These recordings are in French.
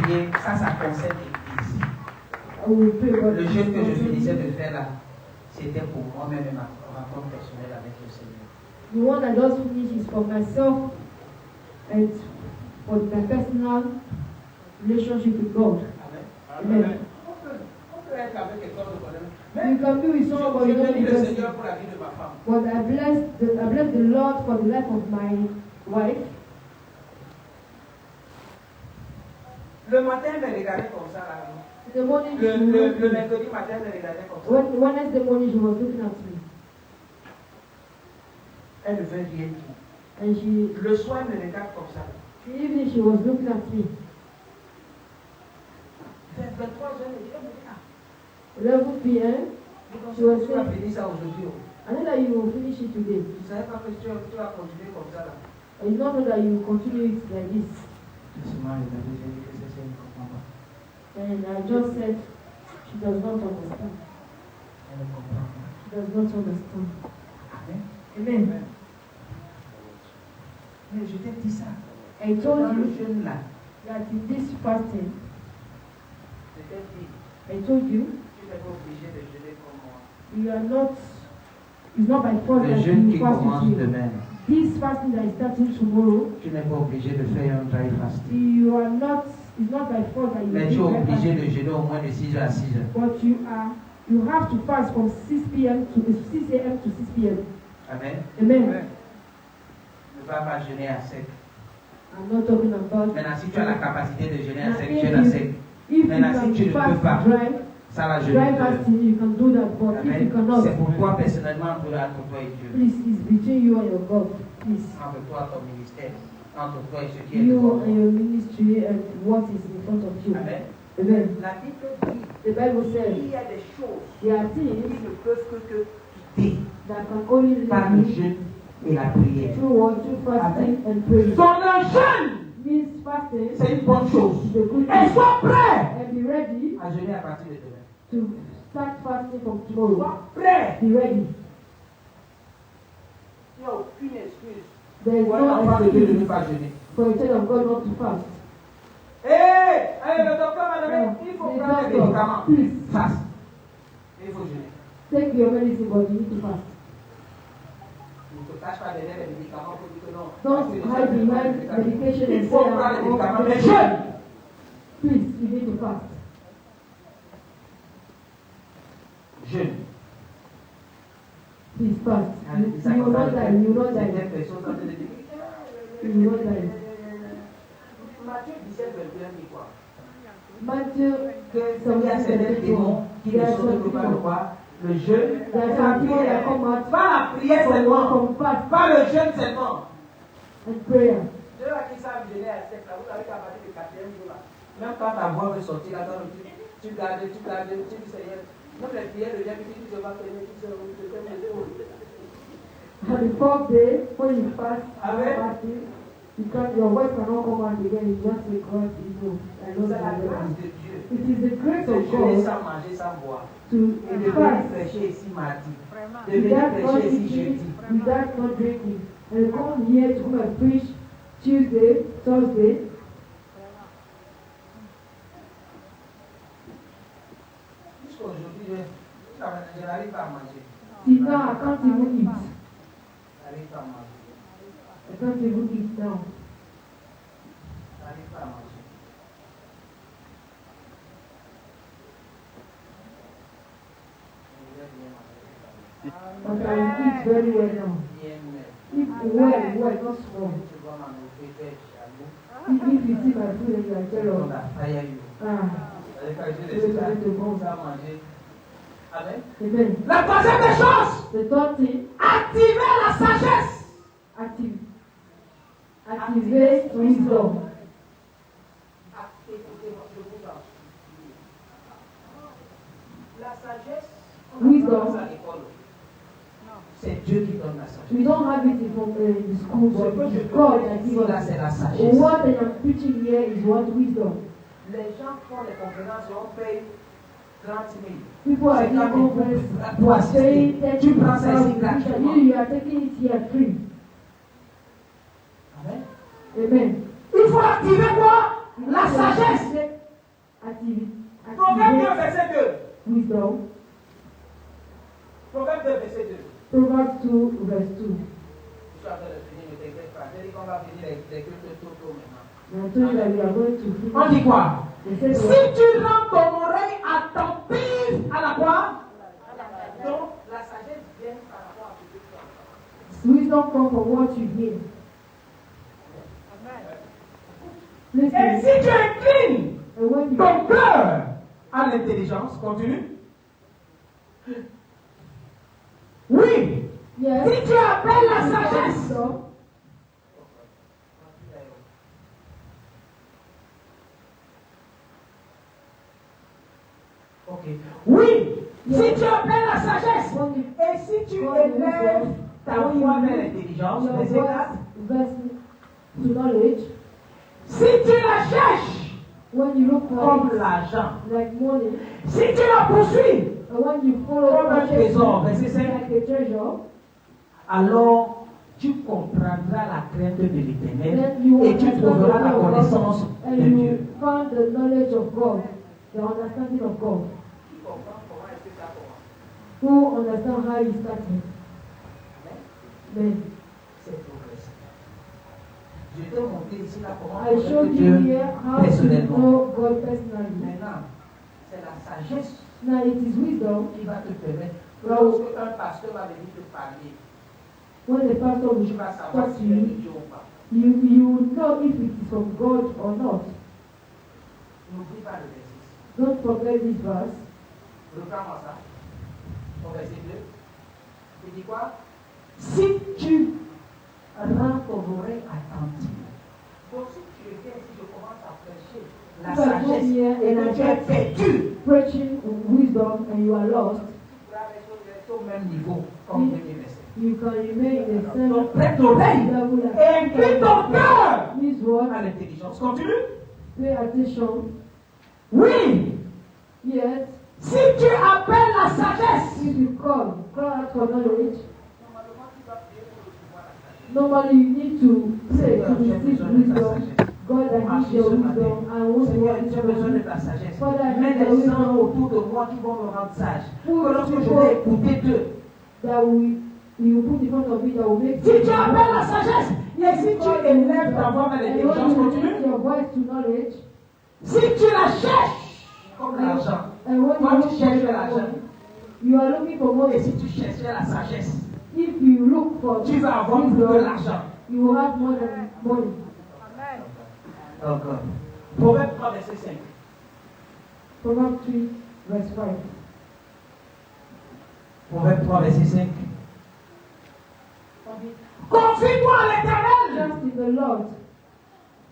prier, ça concerne l'église. Le jeûne que je finissais de faire là, c'était pour moi-même et ma rencontre personnelle avec le Seigneur. The one I just finished is for myself and for my personal relationship with God. Amen. Amen. On peut être avec quelqu'un de connaître. You can be with someone you Je don't bénis le know. Seigneur pour la vie de ma femme. But I bless the Lord for the life of my wife. Le matin, elle me regardait comme ça là. In the morning, Le mercredi matin, elle me regardait comme ça. Wednesday morning, she was looking at me. Elle ne veut rien dire. And she, le soir, elle me regarde comme ça. in the evening, she was looking at me. Vers 23 heures, elle me dit, ah. 11 p.m. She was Tu vas saying, finir ça aujourd'hui. I know that you will finish it today. Je ne savais pas que tu vas continuer comme ça là. I did not know that you will continue it like this. And I just said, she does not understand. She does not understand. Amen. Mais je t'ai dit ça. I told le you jeûne là, that in this fasting, je t'ai dit, I told you, tu n'es pas obligé de jeûner comme moi. you are not, it's not by force Le that jeûne you qui fast commence with you. demain, This fasting that is starting tomorrow, tu n'es pas obligé de faire un dry fasting. you are not, it's not by force that you Mais tu es do dry obligé fasting. de jeûner au moins de 6h à 6h. But you have to fast from 6 p.m. to 6 a.m. to 6 p.m. Amen. Amen. Ne va pas jeûner à sec. I'm not talking about. Maintenant, si tu as la capacité de jeûner à Now, sec, if jeûne à you- sec. If you Maintenant, si tu can ne peux pas, fast dry, ça va dry jeûner. fasting, you can do that. But if you Amen. cannot, C'est pour toi personnellement, entre toi et Dieu. please, it's between you and your God. Please. Entre toi et ton ministère. Entre toi et ce qui est You devant and toi. your ministry and what is in front of you. Amen. Amen. La Bible dit The Bible says qu'il y a des choses there are qui things ne peuvent que quitter that can only par le live jeûne et la prière. through fasting and prayer. Donc le jeûne, Means fasting c'est une bonne chose. is a good Et thing. sois prêt And be ready à jeûner à partir de demain. to start fasting from tomorrow. Sois prêt. Be ready. Il n'y a aucune excuse There is pour un enfant no de Dieu de ne excuse pas jeûner. for a child of God not to fast. Le docteur m'a donné, il faut prendre des médicaments. Fast. Il faut jeûner. Take your medicine, but you need to fast. Ne te cache pas derrière les médicaments pour dire que non. Don't hide behind medication Il and faut say, prendre les "I'm médicaments. off." Mais jeûne. Please, you need to fast. Jeûne. Please fast. You will not die. You will not die. You will not die. Matthieu 17, 21 dit quoi? Matthew Il y a certains démons qui ne sont que par le quoi? Le jeûne. There are some people that come out Pas la prière seulement. from fast Pas le jeûne seulement. and prayer. Ceux-là qui savent jeûner à sec, là, vous savez qu'à partir du 4e jour, là, même quand ta voix veut sortir, là, tu gardes, tu dis Seigneur, même les prières de Dieu, tu se vas tenir, tu se On the fourth day, when you fast, Amen. fasting, your voice cannot come out again. You just say, God, you know, I know C'est la that I grâce know. de Dieu. It is the grace De of jeûner God sans manger, sans boire. to Et de venir fast prêcher ici mardi. De venir without not prêcher ici eating, jeudi. without not drinking, and come here to come and preach Tuesday, Thursday. Jusqu'aujourd'hui, je n'arrive pas à manger. See, now I can't even eat. Je n'arrive pas à manger. I can't even eat now. Je n'arrive pas à manger. But I eat very well now. Eat well, not small. If you see my food and you are jealous, amen. La troisième des choses, The third thing, activer la sagesse. activate wisdom. La sagesse, Wisdom. c'est Dieu qui donne la sagesse. We don't have it from the school, but it is God that gives Là, us. c'est la sagesse. What I am preaching here is what wisdom. Les gens font les conférences et on paye 30 000. People are doing conference, you are paying 30,000. You are taking it here free. Amen. Amen. Il faut activer quoi? La sagesse. venir les quelques taux maintenant. And I told you that we are going to finish. On dit quoi? They said, Si tu rends ton oreille attentive à la quoi? Donc, la sagesse vient par rapport à ce que tu entends. wisdom comes from what you hear. Et si tu inclines And when you ton cœur à l'intelligence, continue. Oui. yes, Si tu appelles la sagesse. wisdom, Ok. Oui. Si tu appelles la sagesse. when you Et si tu élèves ta voix vers l'intelligence, your verset 4. voice verse to knowledge, Si tu la cherches when you look for comme it, l'argent. like money, Si tu la poursuis and when you follow comme un purchase trésor, verset 5. like a treasure, Alors tu comprendras la crainte de l'Éternel then you et tu understand trouveras the la will of connaissance God, de and Dieu. you find the knowledge of God, the understanding of God. Who understand how he started? Amen. C'est progressif. Je t'ai montré ici là comment I showed connaître you Dieu here how to personnellement. know God personally. Maintenant, c'est la sagesse Now it is wisdom. qui va te permettre. Well, Lorsque un pasteur va venir te parler, When the pastor tu will vas savoir talk to si c'est de you, Dieu ou pas. you will know if it is from God or not. N'oublie pas le verset. Don't forget this verse. Reprends-moi ça. Au verset 2. Il dit quoi? Si tu rends ton oreille attentive. Donc si tu viens, si je commence à prêcher la If I come sagesse here et and que I tu es start perdu, preaching wisdom and you are lost, tu vas rester au même niveau comme premier verset. you can remain in the same Donc prête l'oreille level et incline ton cœur This word, à l'intelligence. Continue. pay attention. Oui. Yes, Si tu appelles la sagesse, if you cry out for knowledge. Normally you need to pray to receive wisdom. God, I need your wisdom. I want to Seigneur, want j'ai besoin de wisdom. ta sagesse. Father, I Mets need your des gens wisdom. autour de moi qui vont me rendre sage. Put Que lorsque je people vais écouter d'eux, that you put in front of me that will make si tu appelles la sagesse, et si tu élèves ta voix vers l'intelligence, and when you continue. lift your voice to knowledge, Si tu la cherches comme l'argent, and when toi you tu look cherches for l'argent. money, you are looking for Et money. si tu cherchais la sagesse, If you look for tu vas avoir plus que wisdom, l'argent. you will have more than money. Donc, Proverbe 3, verset 5. Proverbs 3, verse 5. Proverbe 3, verset 5. Confie-toi à l'Éternel Trust in the Lord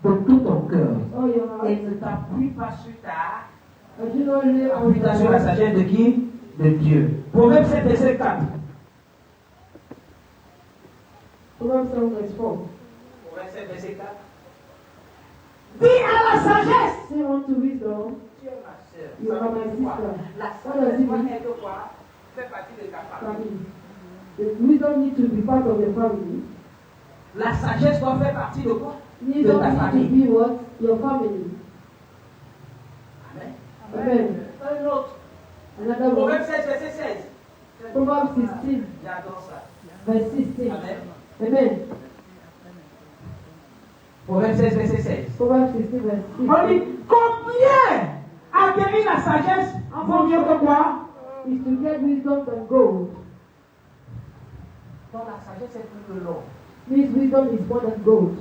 de tout ton cœur with all your heart. et ne t'appuie pas sur ta And do not lay on appuie-toi sur la your sagesse de qui? De Dieu. Proverbe 7, verset 4. Proverbs 7, verse 4. Proverbe 7, verset 4. Dis à la sagesse. Say unto wisdom, Tu es ma soeur. you are my sister. La What does sagesse it doit mean? être quoi? Fait partie de ta famille. Family. The wisdom needs to be part of the family. La sagesse doit faire partie de quoi? Wisdom ta needs to famille. be what? Your family. Amen. Amen. Un autre. Another one. Proverbe 16, verset 16. Proverbs 16, J'adore ça. verse 16. Amen. Amen. Proverbe 16, verset 16. Proverbs 16, verse 16. On dit combien acquérir la sagesse vaut mieux que quoi? Is to get wisdom than gold. Donc la sagesse est plus que l'or. This wisdom is more than gold.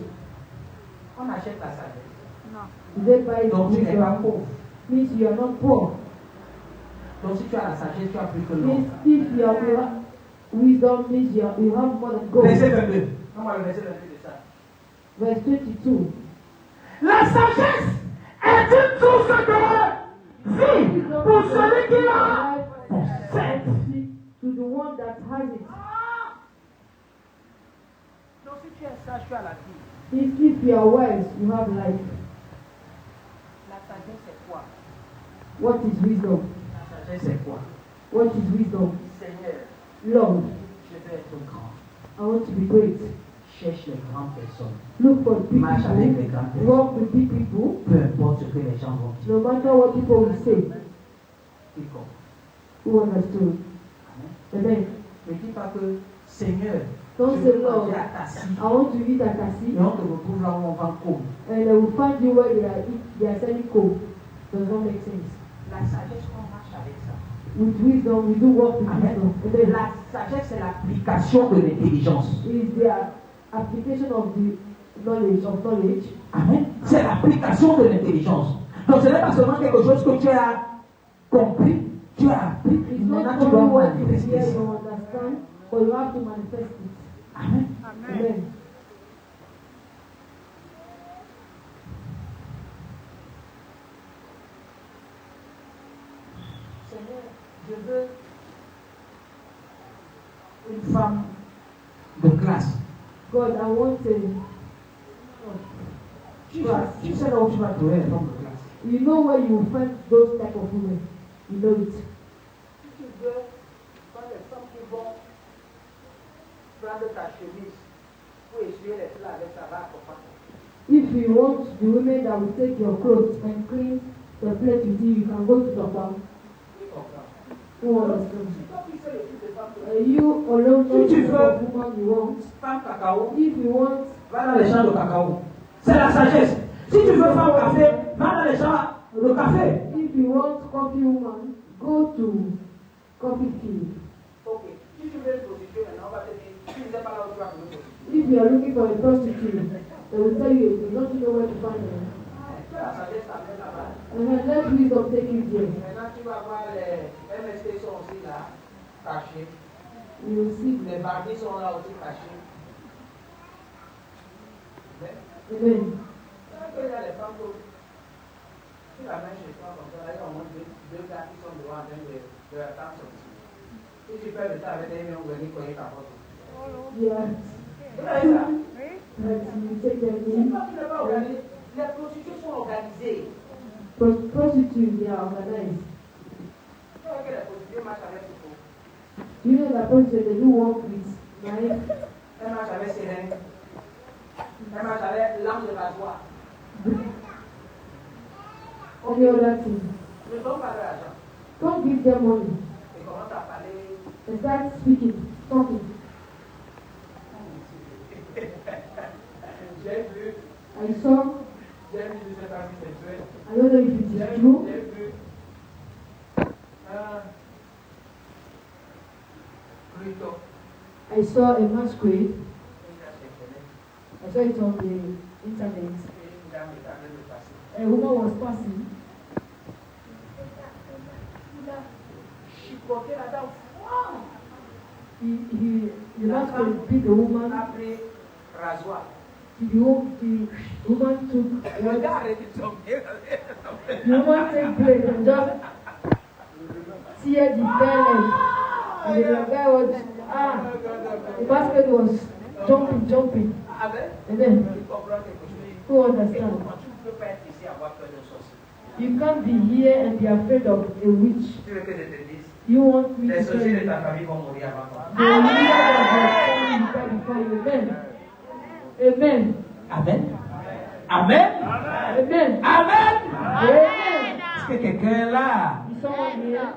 On achète la sagesse. You don't buy Donc tu n'es pas wisdom. pauvre. Means you are not poor. Donc si tu as la sagesse, tu as plus que l'or. Means if you have wisdom, means you have more than gold. Verset 22. On va le verset 22 de ça. Verse 22. La sagesse est une source de vie pour celui qui la possède. To the one that has it. Donc si tu es sage, tu as la vie. If you are wise, you have life. La sagesse c'est quoi? What is wisdom? La sagesse c'est quoi? What is wisdom? Seigneur, Lord, je veux être grand. I want to be great. Cherche les grandes personnes. Look for big Marche avec les people. grandes personnes. Walk with big people. Peu importe ce que les gens vont dire. No matter what people will say. Quiconque. Who understood? Amen. Amen. Ne dis pas que Seigneur, Don't Je say, veux Lord, manger à Tassi. I want to eat at Tassi. Et on te retrouve là où on vend comme. And they will find you where they are selling coke. Does not make sense. La sagesse, on marche avec ça. With wisdom, we do work with Amen. wisdom. Amen. La sagesse, c'est l'application de l'intelligence. It is the application of the knowledge. Amen. C'est l'application de l'intelligence. Donc ce n'est pas seulement quelque chose que tu as compris, tu as appris. It's Maintenant not tu dois only what you manifester hear, ça. you understand, but you have to manifest it. Amen. Amen. Seigneur, je veux une femme de classe. God, I want a. Tu sais là où tu vas trouver les femmes de classe. You know where you find those type of women. You know it. Si tu veux prendre les femmes qui vont prendre ta chemise pour essuyer les plats avec ta barre pour pas. If you want the women that will take your clothes and clean the plate with you, you can go to the bank. Who understands? You alone know the type of woman you want. Femme cacao, If you want, va dans les champs de cacao. C'est la sagesse. Si tu veux femme café, va dans les champs de café. if you want coffee woman, go to coffee field. Ok. Si tu veux une prostituée, maintenant on va te dire, tu ne sais pas là où tu vas trouver une prostituée. If you are looking for a prostitute, they will tell you you don't know where to find her. La sagesse t'amène là-bas. And then let wisdom take you there. Maintenant tu vas voir les MST sont aussi là, cachés. You will see. Les Barbies sont là aussi cachés. Mais, Amen. quand il y a les femmes qui tu la mets chez toi comme ça, là, il y a au moins deux gars qui sont devant en train de attendre sortir. Si tu fais le temps avec eux, ils vont venir cogner ta porte. Yeah. Vous avez ça? That you take them C'est in. pas que tu n'as pas organisé. Les prostituées sont organisées. Prostitutes, they are organized. Tu vois que les prostituées marchent avec ce coup. Do you know that prostitutes, they do work with knife? Elles marchent avec seringue. Elles marchent avec lame de rasoir. Any other thing. Ne donne pas de l'argent. Don't give them money. Et commence à parler. And start speaking, talking. J'ai vu. I saw, J'ai vu, je ne sais pas si c'est vrai. I don't know if it is true. J'ai vu. Plutôt. I saw a masquerade. Une dame se connaît. I saw it on the internet. Une dame est en train de passer. A woman was passing. Il a chipoté la dame. Wow! The masquerade beat the woman. Après rasoir. The woman took Le gars arrête de tomber. the woman take blade and just tear the belly. And the guy was the basket was jumping. And then who understand? You can't be here and be afraid of a witch. Tu veux que je te dise? You want me Les to tell sorciers de you? ta famille vont mourir avant toi. The leader of your family will die before you. Amen. Amen. Amen. Amen. Amen. Amen. Est-ce que quelqu'un est là? Is someone here?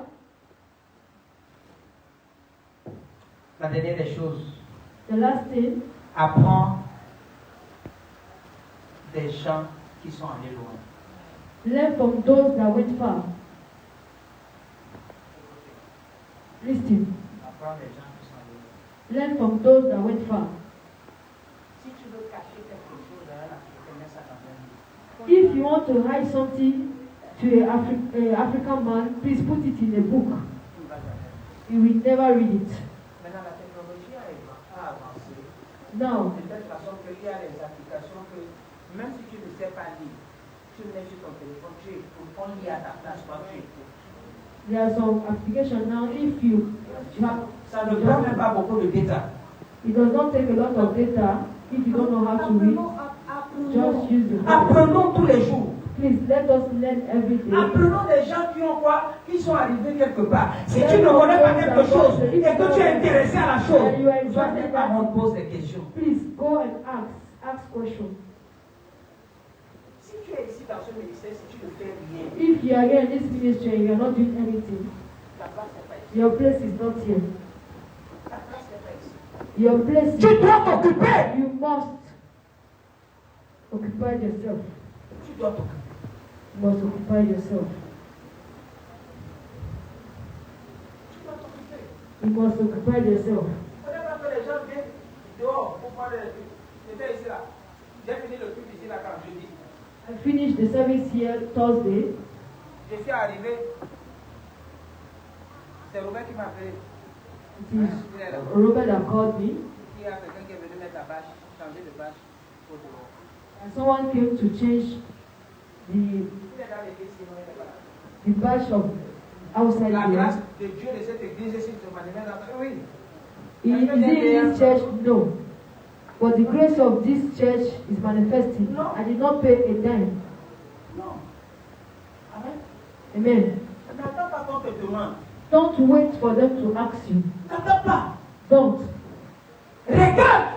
La dernière des choses, The last thing, apprends des gens qui sont allés loin. learn from those that went far. Listen. Apprends des gens qui sont allés loin. Learn from those that went far. Si tu veux cacher quelque chose à un Africain, mets ça dans un livre. If you want to hide something to an African man, please put it in a book. Tu ne vas jamais. You will never read it. Maintenant, la technologie a avancé. Now, De telle façon qu'il y a des applications que, même si tu ne sais pas lire, tu mets sur ton téléphone, tu écoutes, on lit à ta place, toi tu écoutes. there are some applications now. If you have, Ça ne prend même pas beaucoup de data. it does not take a lot of data. If you don't know how to read, just use the book. Apprenons tous les jours. Please let us learn every day. Apprenons des gens qui ont quoi? Qui sont arrivés quelque part. Si tu ne connais pas quelque chose et que tu es intéressé à la chose, tu vas même pas qu'on te pose des questions. Please go and ask questions. Si tu es ici dans ce ministère, si tu ne fais rien, If you are here in this ministry and you are not doing anything, ta place n'est pas ici. your place is not here. Ta place n'est pas ici. Your place. Tu dois t'occuper. You must occupy yourself. Tu dois t'occuper. You must occupy yourself. Tu dois t'occuper. You must occupy yourself. Vous savez pas que les gens viennent dehors pour prendre les trucs. J'étais ici là. J'ai fini le truc ici là quand jeudi. I finished the service here Thursday. Je suis arrivé. C'est Robert qui m'a appelé. It is Robert that called me. Il y a quelqu'un qui est venu mettre la bâche, changer de bâche pour dehors. And someone came to change Il est dans l'église, sinon il n'est pas là. the badge of outside La grâce there. de Dieu de cette église, si tu manifestes dans oui. Is it in this church? No. But the grace of this church is manifesting. No. I did not pay a dime. Non. Amen. Amen. N'attends pas qu'on te demande. Don't wait for them to ask you. N'attends pas. Don't. Regarde.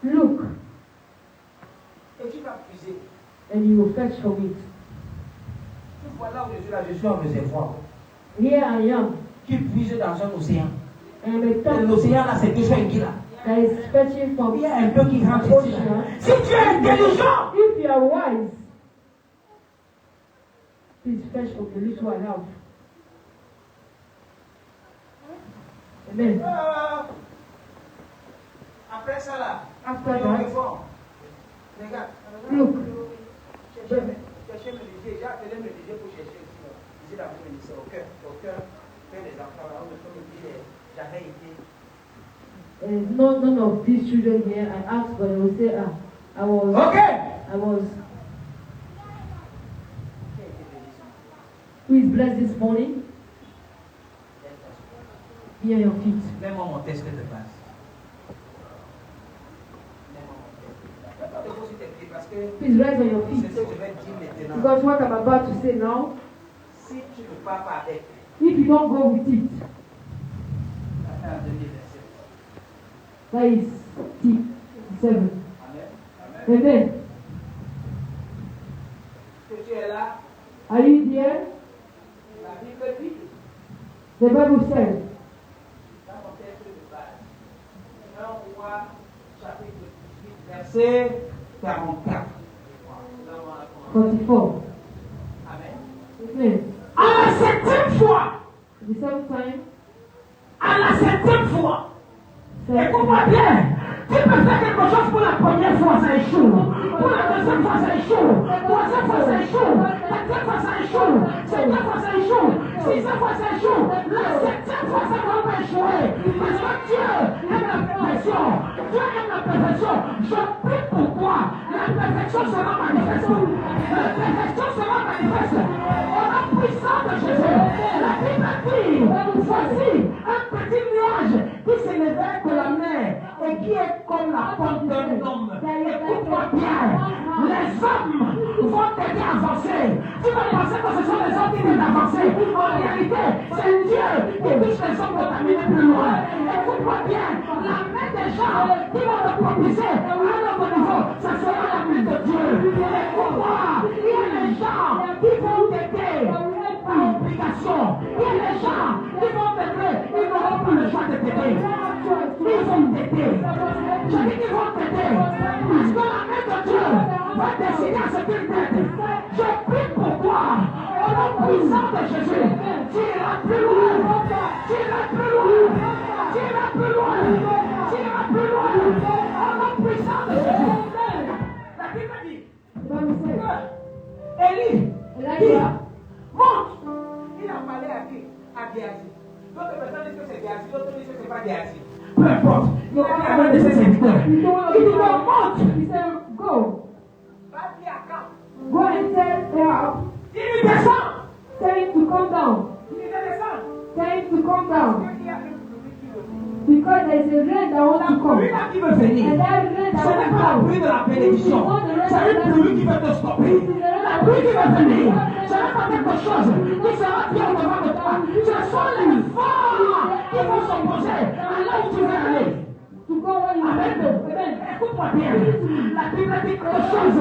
Look, Et tu vas puiser. and you will fetch from it. Tu vois là où je suis là, je suis un réservoir. Here I am. Tu puises dans un océan. I am a Et tap l'océan là, c'est toujours un qui là. that is fetching from Il y a un peu qui rentre ici. ocean. Si tu es intelligent, If you are wise, please fetch from the little I have. Amen. après ça là, After on that, réforme. Regarde. look, Cherchez Mélisée. J'ai appelé Mélisée pour chercher ici. Ici dans le ministère, au cœur, faire des enfants là, où comme il dit, j'avais été. none of these children here, I asked, but they will say, I was, who is blessed this morning? Be on your feet. Mets-moi mon test de base. Please rise on your C'est feet. ce que je vais dire maintenant. Because what I'm about to say now, Si tu ne pars pas avec, if you don't go with it, ça fait un demi verset. that is deep. 7. Amen. Amen. Que tu es là, Are you there? la Bible dit, The Bible says, dans mon texte de base, 1 Roi, chapitre 18, verset 44. 44. Amen. Amen. À la septième fois, The 7th time, à la septième fois, said, écoute-moi bien, tu peux faire quelque chose pour la première fois, ça échoue. Pour la deuxième fois, ça échoue. Troisième fois, ça échoue. Quatrième fois, ça échoue. Cinquième fois, ça échoue. Sixième fois, ça échoue. La septième fois, ça va pas échouer. Parce que Dieu aime la perfection. Dieu aime la perfection. Je prie pour toi. La perfection sera manifestée. La perfection sera manifestée. Au nom puissant de Jésus. La Bible dit, voici un petit nuage qui s'élevait de la mer et qui est comme la porte d'un homme. Écoute-moi bien, les hommes vont t'aider à avancer. Tu vas penser que ce sont les hommes qui viennent avancer. En réalité, c'est Dieu qui pousse les hommes pour t'amener plus loin. Écoute-moi bien, la main des gens qui vont te propulser à notre niveau, ça sera la main de Dieu. Écoute-moi, il y a les gens qui vont t'aider par obligation. Il y a les gens qui vont t'aider, ils n'auront pas le choix de t'aider. Ils vont t'aider. Je dis qu'ils vont t'aider. Parce que la main de Dieu va décider à ce qu'il t'aide. Je prie pour toi. Au nom puissant de Jésus. Tu iras plus loin. Tu iras plus loin. Tu iras plus loin. Tu iras plus loin. Au nom puissant de Jésus. La Bible dit the Bible says, que Élie Elijah, monte. Il a parlé à qui? À Géasi. D'autres personnes disent que c'est Géasi, d'autres disent que c'est pas Géasi. Peu importe. Il a dit à l'un de ses serviteurs. Il dit non, monte. he said, go. Va dire à quand? Go and tell Ahab, Il lui descend. tell him to come down. Il lui descend. Tell him to come down. Il y a une pluie qui veut venir. Because there is a rain that wants to La come. pluie là qui veut venir. And that rain Ce that n'est wants pas la to pluie de la come. bénédiction. C'est une pluie qui veut te stopper. La pluie qui va venir. Ce n'est pas quelque chose qui sera bien devant de toi. Ce sont les vents qui vont s'opposer à là où tu veux aller. To go where you want to go. Amen. Écoute-moi bien. La Bible dit quelque chose.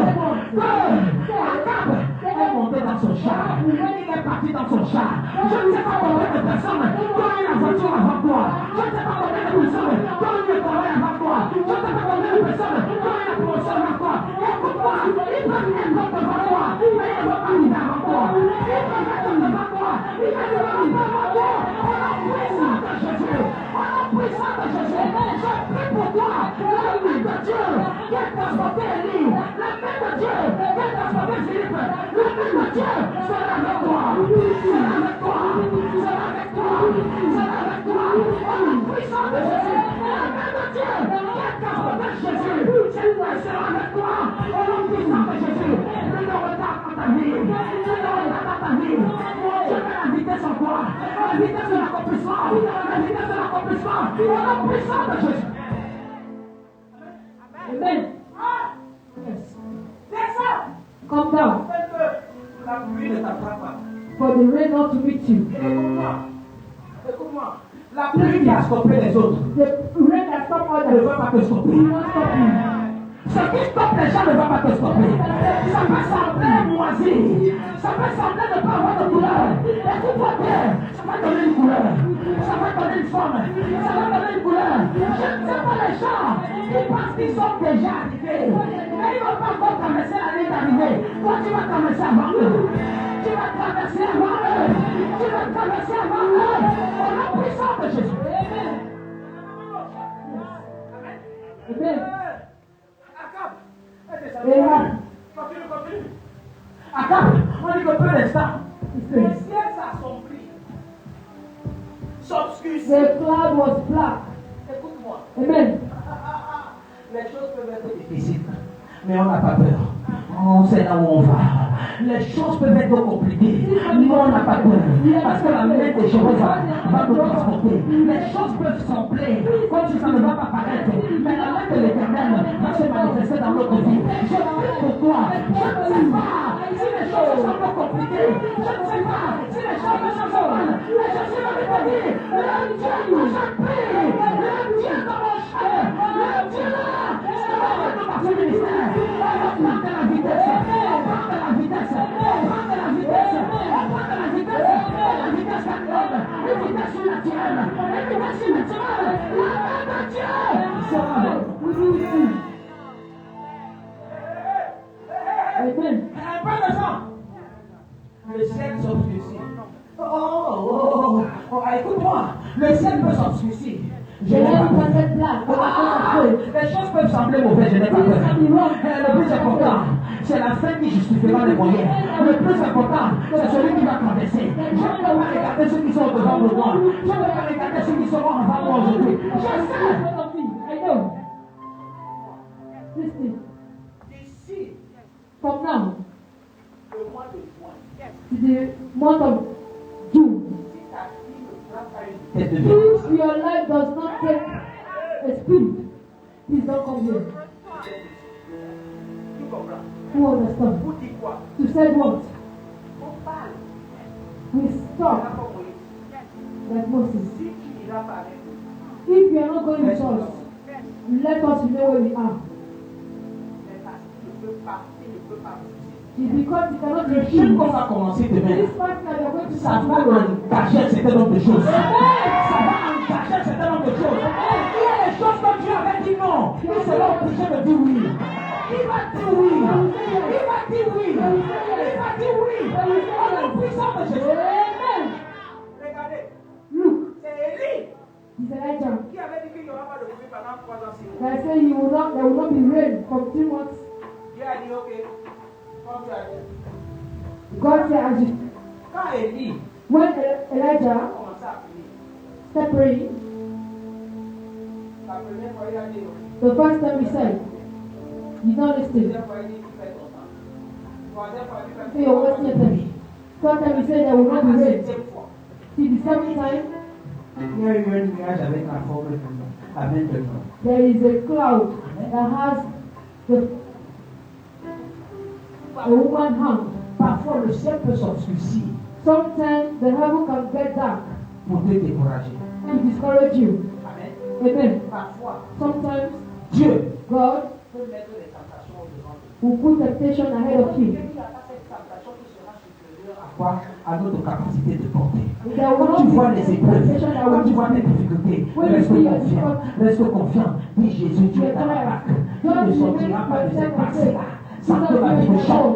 Que Akab est monté dans son char. Il est parti dans son char. Je ne sais pas combien de personnes qui ont eu la voiture avant toi. Je ne sais pas combien de personnes qui ont eu le travail avant toi. Écoute-moi. Il peut venir devant toi. Mais il ne va pas arriver avant toi. Il peut venir devant toi. Il ne va pas arriver avant toi. Au nom puissant de Jésus. Au nom puissant de Jésus. Je prie pour toi. La main de Dieu qui a transporté Élie. La main de Dieu qui a transporté Philippe. La main de Dieu sera avec toi. Sera avec toi. Sera avec toi. Sera avec toi. Au nom puissant de Jésus. La main de Dieu qui a transporté Jésus. Cette main sera avec toi. Au nom puissant de Jésus. Ne le retarde dans ta vie. Ne le retarde dans ta vie. Mon Dieu met la vitesse en toi. La vitesse de l'accomplissement. La vitesse de l'accomplissement. Au nom puissant de Jésus. Amen. Yes. Descends. Come down. La pluie ne t'attrape pas. For the rain not to meet you. Écoute-moi. Écoute-moi. La pluie qui a stoppé les autres The rain that stopped ne others va pas te stopper. will not stop you. Ce qui stoppe les gens ne va pas te stopper. Ça peut sembler moisi. Ça peut sembler ne pas avoir de couleur. Écoute-moi bien. Ça va donner une couleur. Ça va donner une forme. Ça va donner une couleur. Je ne sais pas les gens qui pensent qu'ils sont déjà arrivés. Mais ils ne vont pas encore traverser la ligne d'arrivée. Toi, tu vas traverser avant eux. Tu vas traverser avant eux. Tu vas traverser avant eux. Au nom puissant de Jésus. Amen. Ahab. Continue. Ahab, on dit que peu d'instants, le ciel s'assombrit, s'obscurcit. The cloud was black. Écoute-moi, Amen. les choses peuvent être difficiles, mais on n'a pas peur. On sait là où on va. Les choses peuvent être compliquées, mais on n'a pas peur. Parce que la main de Jéhovah va nous transporter. Les choses peuvent sembler comme si ça ne va pas paraître, mais la main de l'Éternel va se manifester dans notre vie. Je prie pour toi. Je ne sais pas si les choses semblent compliquées. Je ne sais pas si les choses semblent mal. Mais je suis dans te dire, le Dieu que je prie, le Dieu de mon cher, le Dieu c'est le Dieu de ma ministère. On va prendre de la vitesse. On prend de la vitesse. On prend de la vitesse. On prend de la vitesse. La vitesse camionnelle. Une vitesse surnaturelle. Une vitesse surnaturelle. La main de Dieu sera avec nous. Amen. Un peu de sang. Le ciel s'obscurcit. Oh, écoute-moi. Le ciel peut s'obscurcir. Je n'ai pas peur. Les choses peuvent sembler mauvaises, je n'ai pas peur. Le plus important, c'est la fin qui justifiera les moyens. Le plus important, c'est celui qui va traverser. Je ne peux pas regarder ceux qui sont devant moi. Je ne peux pas regarder ceux qui seront avant moi aujourd'hui. Je sais. I know. Listen. D'ici From now le mois de juin, to the month of June, si ta vie ne prend pas une tête de vie, if your life does not take a speed, please don't come here. tu comprends? Who understand? Vous dites quoi? To say what? On parle. We On stop n'a pas Moïse. like Moses. Si tu n'iras pas avec nous, If you are not going with us, let us know where we are. c'est parce qu'il ne peut pas, il ne peut pas vous dire. It's because you cannot Le refuse. jeûne qu'on va commencer demain, This fast that you're going to ça va start, engager un certain nombre de choses. Ça va engager un certain nombre de choses. Il y a des choses que Dieu avait dit non. Il sera obligé de dire oui. Il va dire oui. Il va dire oui. Il va dire oui. Au nom puissant de Jésus. Amen. Regardez, Look, c'est Élie it's Elijah. qui avait dit qu'il n'y aura pas de pluie pendant 3 ans, 6 mois. That say there will not be rain from 3 months. Dieu a dit ok. Comme tu as dit. God said, as you, Quand Élie when Elijah a commencé à prier, started praying, la première fois il a dit non. the first time he said, you don't La listen. deuxième fois il dit tu fais ton temps. Troisième fois il dit So you're wasting your time. Third time he said there will not be la rain. septième fois. See, the seventh time, Il y a eu un nuage avec la forme avec le nom. there is a cloud that has a woman hand. Parfois le ciel peut s'obscurcir Sometimes the heaven can get dark pour te décourager. to discourage you. Amen. Amen. Parfois, Sometimes Dieu God peut mettre des tentations devant toi. will put temptation ahead of you. Il n'y a pas cette tentation qui sera supérieure à quoi? À notre capacité de porter. There will Quand tu not vois be les épreuves, temptation that quand tu will vois tes difficultés, When you reste see your confiant. Reste confiant. Dis Jésus, tu es dans la barque. Tu ne sortiras pas de cette partie-là sans que ma vie ne change.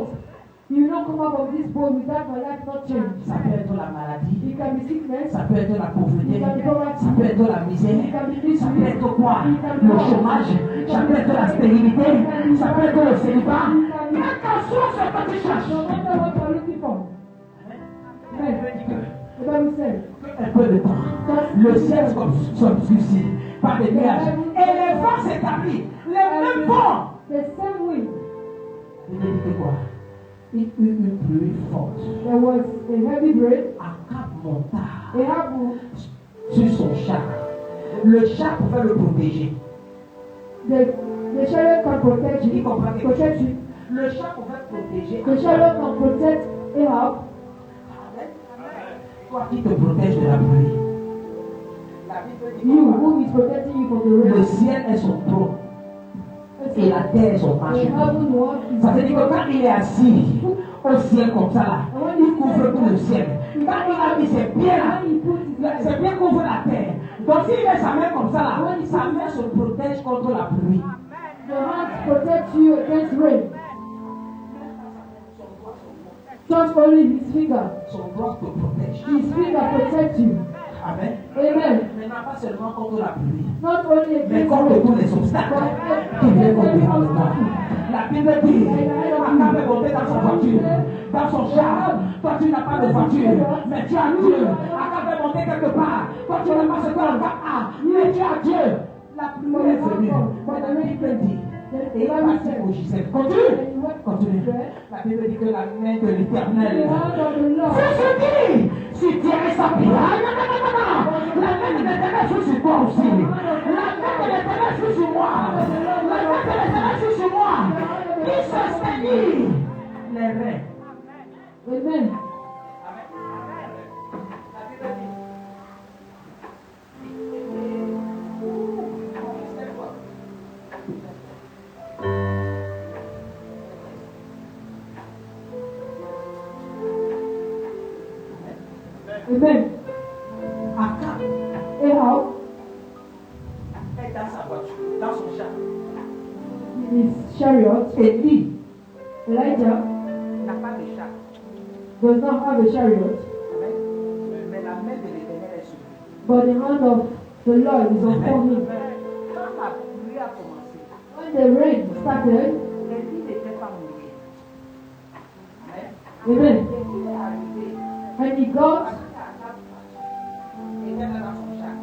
You don't come out of this boat without my life not change. Ça peut être la maladie. It can be sickness. Ça peut être la pauvreté. It can be poverty. Ça peut être la misère. It can be misery. Ça peut être quoi? It can be Le war. chômage. Ça peut être la stérilité. Ça peut être le célibat. Quelle qu'en soit ce que tu cherches. No matter what you're looking for. Elle veut dire The Bible says, un peu de temps. Le ciel s'obscurcit par des nuages. Et les vents s'établissent. Les mêmes vents. the same wind. Il me dit quoi? Il y eut une pluie forte. There was a heavy rain. Akab monta Ahab sur son char. Le char pouvait le protéger. the chariot can protect Il you. comprend quelque Protect chose. you. Le char pouvait protéger. The chariot can protect Ahab. Toi qui te protège de la pluie. La Bible dit You quoi? who is protecting you from the Le rain. ciel est son trône et la terre est son The marche. heaven was Ça veut dire que quand il est assis au ciel comme ça là, il couvre tout le ciel. Quand il a mis ses pieds là, ses pieds couvrent la terre. Donc s'il met sa main comme ça là, sa main se protège contre la pluie. the hand protects you against rain. Just only his finger. Son doigt te protège. His finger protects you. Amen. Amen. Maintenant pas seulement contre la pluie, Not only mais against contre rain, tous les obstacles but qui viennent au every devant de toi. obstacle. La Bible dit, Akab est monté dans sa voiture, dans son char. Toi tu n'as pas de voiture, mais tu as Dieu. Akab est monté quelque part. Toi tu n'as pas ce que le gars a, mais tu as Dieu. La pluie est venue. Mais la Bible dit, et il est parti au Gisèle. Continue. Continue. La Bible dit que la main de l'Éternel. The hand of the Lord. C'est ce qui, si tu es sa pierre, non. La main de l'Éternel fut sur toi aussi. La main de l'Éternel fut sur moi. La main de l'Éternel fut sur moi. Qui soutenit les reins. Amen. Amen. Akab Ahab, est dans sa voiture, dans son char. in his chariot, Élie Elijah n'a pas de char. does not have a chariot, Mais la main de l'Éternel est sur lui. but the hand of the Lord is upon him. Quand la pluie a commencé, When the rain started, Élie n'était pas mouillé. amen, Élie est arrivé. and he got, Il était dans son char.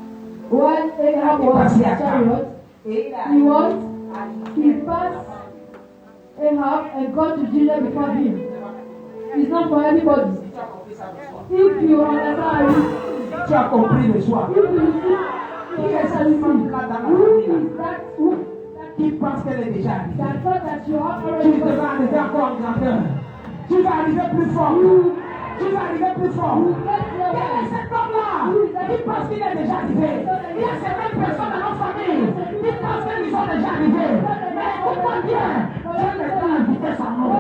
while Ahab was in his chariot, Et il a he was, he arrivé. passed Ahab and got to Jesus before him. It's not for everybody. Tu as compris ça le soir. If you understand, Tu as compris le soir. if you see, Qui est cette femme-là dans la who famille là? is that who Qui pense qu'elle est déjà arrivée? that thought that you are Tu already vas arriver encore en grandeur. Tu vas arriver plus fort. Tu vas arriver plus fort. Quel est cet homme-là qui pense qu'il est déjà arrivé? Il y a certaines personnes dans notre famille qui pensent qu'ils sont déjà arrivés. Mais écoute-moi bien, Dieu n'est pas la vitesse en nous. On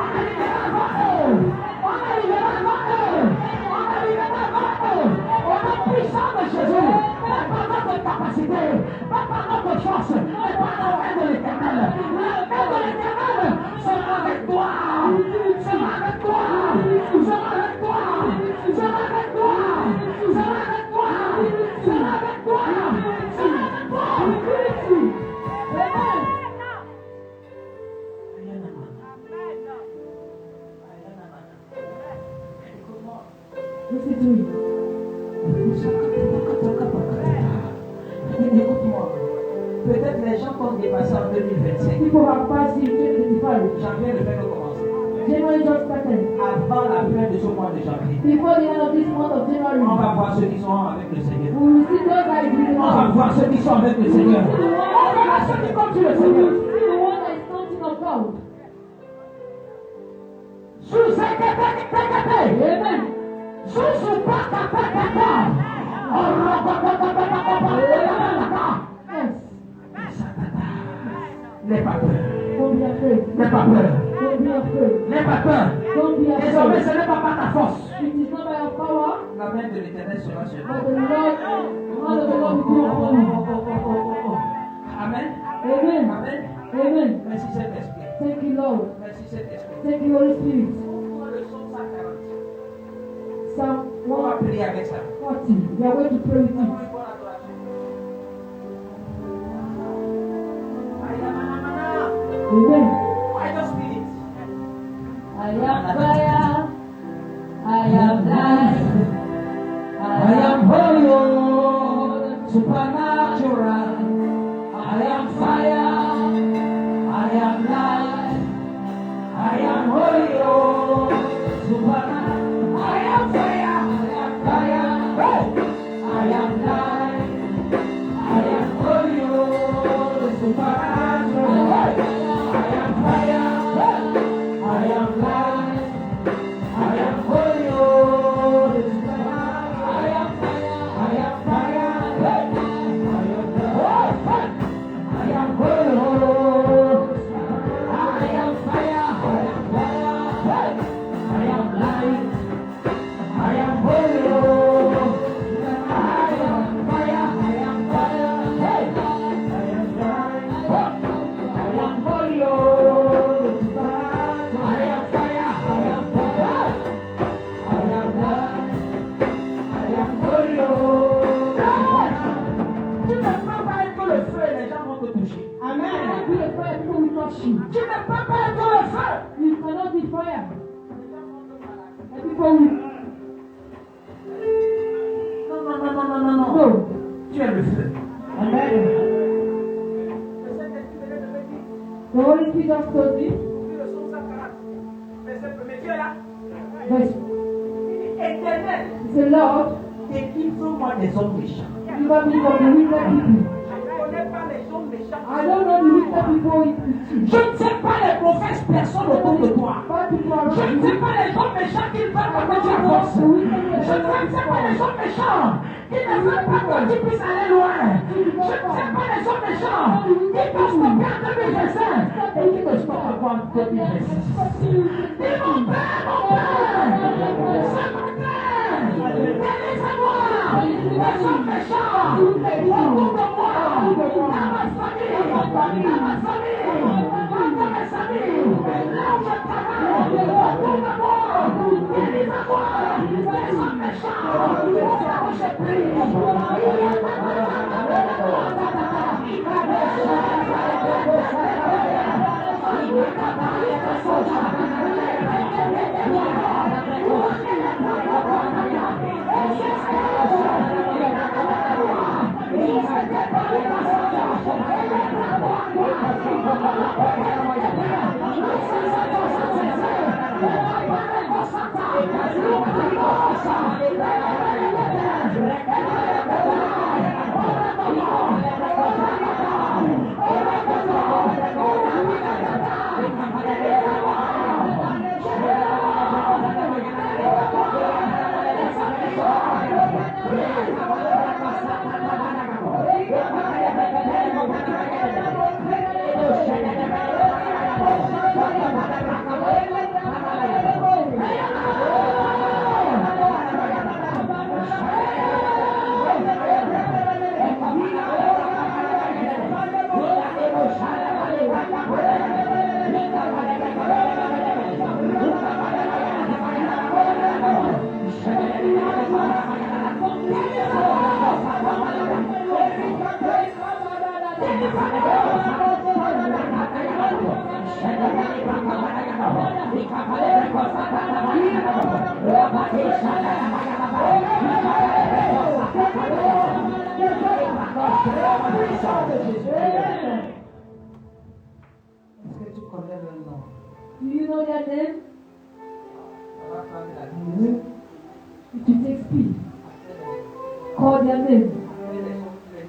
arrivera avant eux. On arrivera avant eux. On arrivera avant eux. On est puissant de Jésus. Pas par notre capacité, pas par notre force, mais par la main de l'Éternel. La main de l'Éternel sera avec toi. Sera avec toi. Sera avec toi. Sera avec toi. Sera avec toi. Sera avec toi. Sera avec toi. Amen. Écoute-moi. Listen to me. Écoute-moi. Peut-être les gens vont dépasser en 2025. People have passed in 2025. Janvier ne fait que commencer. January just started. Avant la fin de ce mois de janvier, Before the end of this month of January, on va voir ceux qui sont avec le Seigneur. we will see those that is with the On va Lord. voir ceux qui sont avec le Seigneur. On verra ceux qui comptent sur le Seigneur. See the one that is counting of God. Sous Amen. Yes. N'aie pas peur. Don't be afraid. N'aie pas peur. Don't be afraid. N'aie pas peur. Don't be Désormais, afraid. ce n'est pas par ta force. It is not by your power, La main de l'Éternel sera sur toi. but the Lord, the hand of the Lord will be upon you. Amen. Amen. Amen. Amen. Merci Saint-Esprit. Thank you, Lord. Merci Saint-Esprit. Thank you, Holy Spirit. Pourquoi le psaume 140? Psalm On va prier avec ça. 140. We are going to pray with Comment it. une bonne adoration. Amen. Why just feel it? I am fire. I am light. I am holy, supernatural. I am fire. I am light. I am holy, supernatural. I am fire. I am fire. I am light. I am holy, supernatural. I am fire. I am light. I am holy, I am fire. I am fire. I am holy, I am fire. I am light. I am holy, I am fire. I am fire. I am light. I am holy, I am fire. I am fire. I am light. I am holy. Tu ne peux pas être le feu et les gens vont te toucher. Amen. Be a fire, people will touch you. Tu ne peux pas être le feu. You cannot be fire. And people will. Non. No. Tu es le feu. Amen. Le Saint-Esprit venait de me dire, The Holy Spirit has told me. le psaume 140, verset 1er, tu es là. Verse. Éternel, The Lord, délivre-moi des hommes méchants. deliver me from the wicked people. Je ne connais pas les hommes méchants. I don't know the wicked people in the Je ne sais pas les mauvaises personnes autour de toi. bad people around Je ne you. sais pas les hommes méchants qui veulent pas que tu avances. Je ne sais pas les hommes méchants qui ne veulent pas que tu puisses aller loin. Je ne sais pas les hommes méchants qui t'ont stoppé en 2025 et qui te stoppent encore en 2026. Dis mon Père, ce matin, délivre-moi les hommes méchants autour de moi, dans ma famille, dans mes amis, là où je travaille, autour de moi, délivre-moi les hommes méchants, où je prie. Est-ce que tu connais le nom? Do you know their name? On va prendre la liste. If you take speed, call their name. Les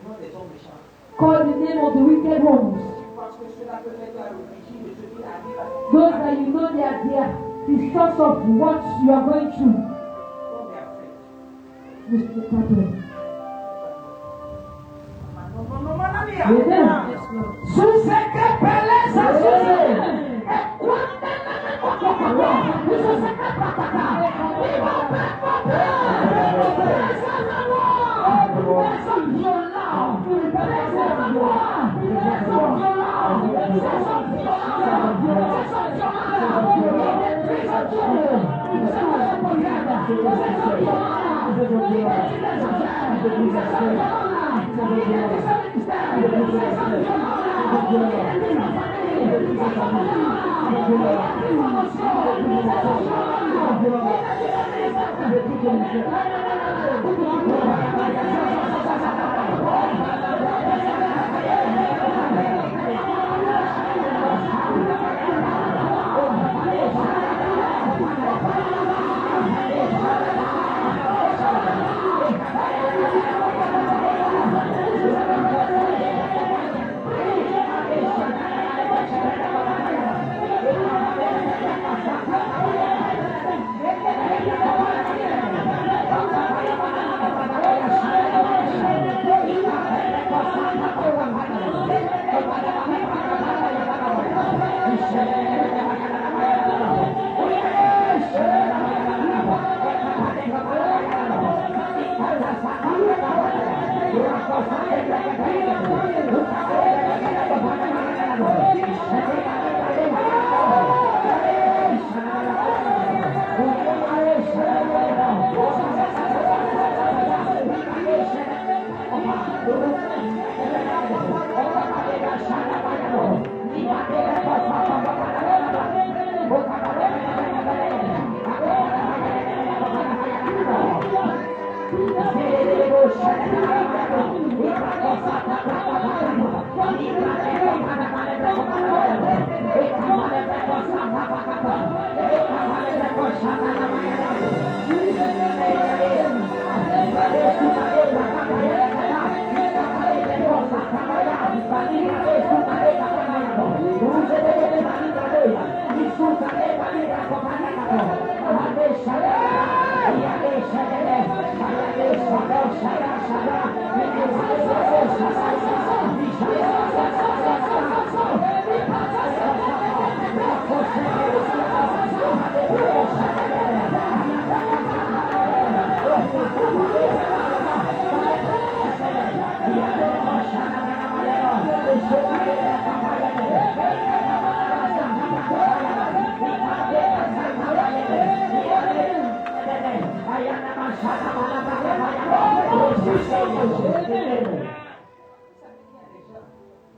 noms des hommes méchants. Call the name of the wicked ones. Parce que cela peut être l'origine de ce qui arrive à Those that you know they are the source of what you are going through. Combien fait? Mr. Pablo. Non, mon ami. Amen. Sous secret beleza, sous secret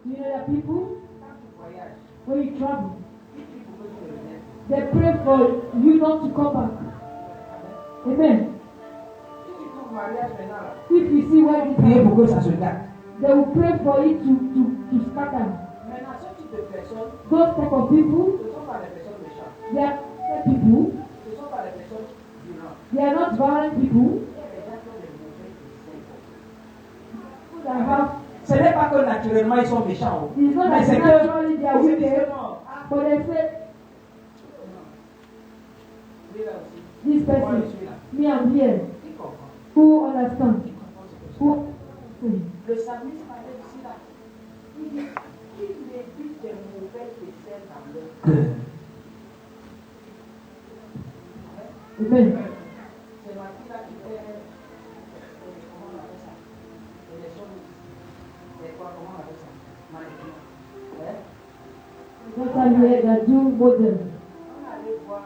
You know that people, when you travel, they pray for you not to come back. Amen. If you see where they will pray for it to scatter. Those type of people, they are people. They are not violent people. Ce n'est pas que naturellement ils sont méchants. Mais c'est que this person, me and here, who understand? Who? Le psalmiste parlait ici là. Il évite des mauvais desseins dans leur cœur. Amen. C'est Marquis là qui fait, comment on appelle ça? Les choses. Comment on appelle ça? Mannequin. That's how we had do model. On allait voir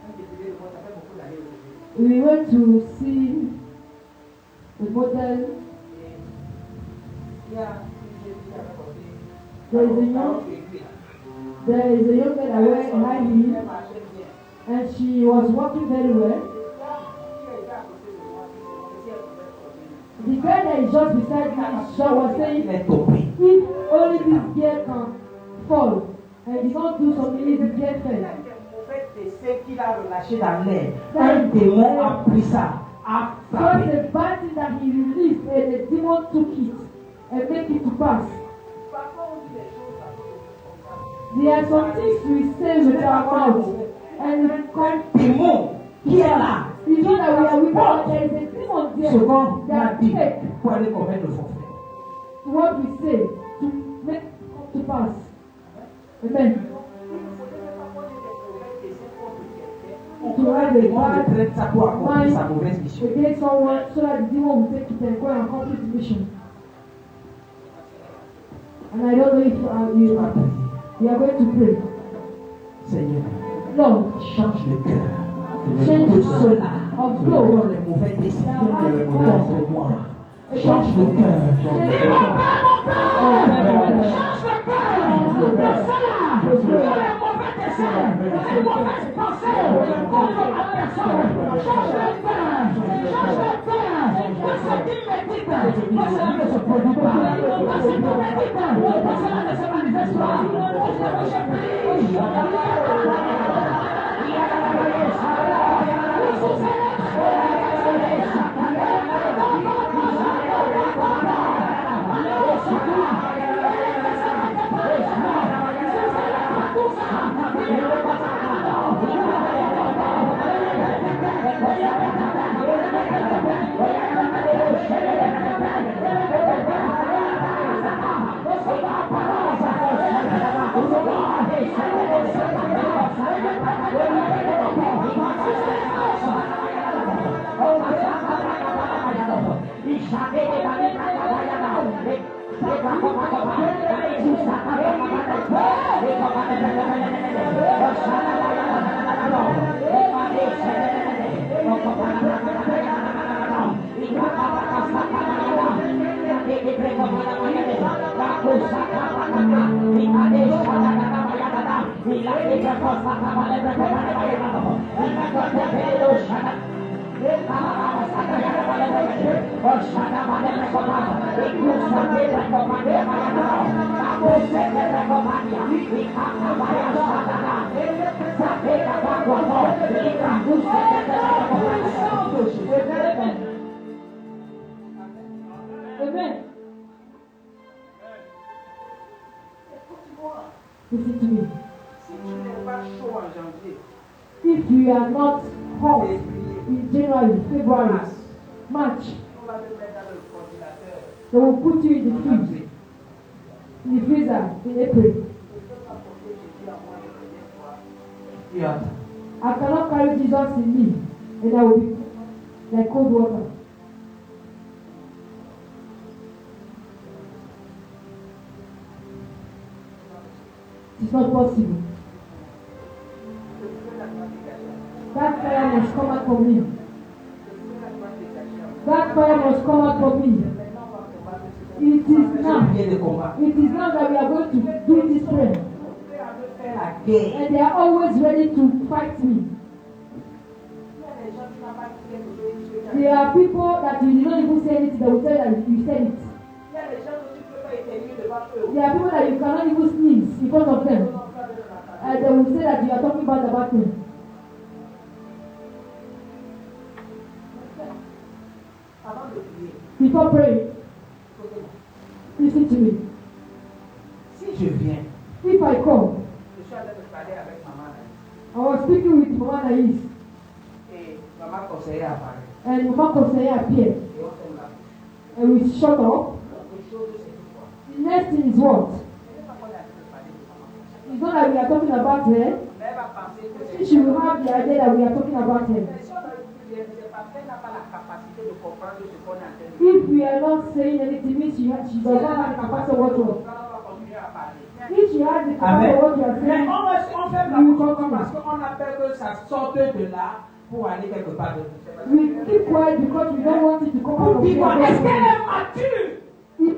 un défilé de mode, ça fait beaucoup d'années aujourd'hui. We went to see the model. There is a young girl that wears high heels, and she was walking very well. The girl that is just beside me was saying, if only this girl can fall and did not do something, the girl fell. C'est qu'il a relâché dans l'air. Un démon a pris ça, a frappé. So the bad thing that he released, and the demon took it and make it to pass. There are some things we say with our mouth, and we come démon qui est là. It's not that we are weak, but there is a demon there that takes what we say to make it come to pass. Amen. To have a bad mind against someone so that the demon will take it and go and accomplish the mission. And I don't know if you are going to pray. Seigneur, Lord, change le cœur change de ceux-là of Prends growth. les mauvaises décisions contre moi. Change de cœur. Amen. Listen to me. Si tu n'es pas chaud en janvier, If you are not hot in January, February, March, on va te mettre dans le congélateur. they will put you in the fridge, in the freezer in April. Yeah. I cannot carry Jesus in me, and I will be like cold water. It's not possible. That fire must come out from me. That fire must come out from me. It is now. It is now that we are going to do this prayer. And they are always ready to fight me. There are people that you did not even say anything, they will tell that you said it. There are people that you cannot even sneeze in front of them. And they will say that you are talking bad about them. Before praying, listen to me. Si je viens, If I come, je suis en train de parler avec maman I was speaking with Mama Naïs, et maman conseillère apparaît. and Mama Conseiller appeared, Et on ferme la bouche. and we shut up. L'autre chose, c'est quoi? The next thing is what? Elle n'est pas qu'on est en train de parler de maman. It's not that we are talking about her. Mais elle va penser que c'est. She will have the idea that we are talking about her. Mais si on a c'est parce qu'elle n'a pas la capacité de comprendre ce qu'on est en train de dire. If we are not saying anything, means she does not have the capacity of what to. On va continuer à parler. If she has the capacity of what you are Mais saying, on fait la bouche parce qu'on a peur que ça sorte de là pour aller quelque part d'autre. we keep quiet because we don't want it to come out Pour of dire quoi? Est-ce qu'elle here. est mature? If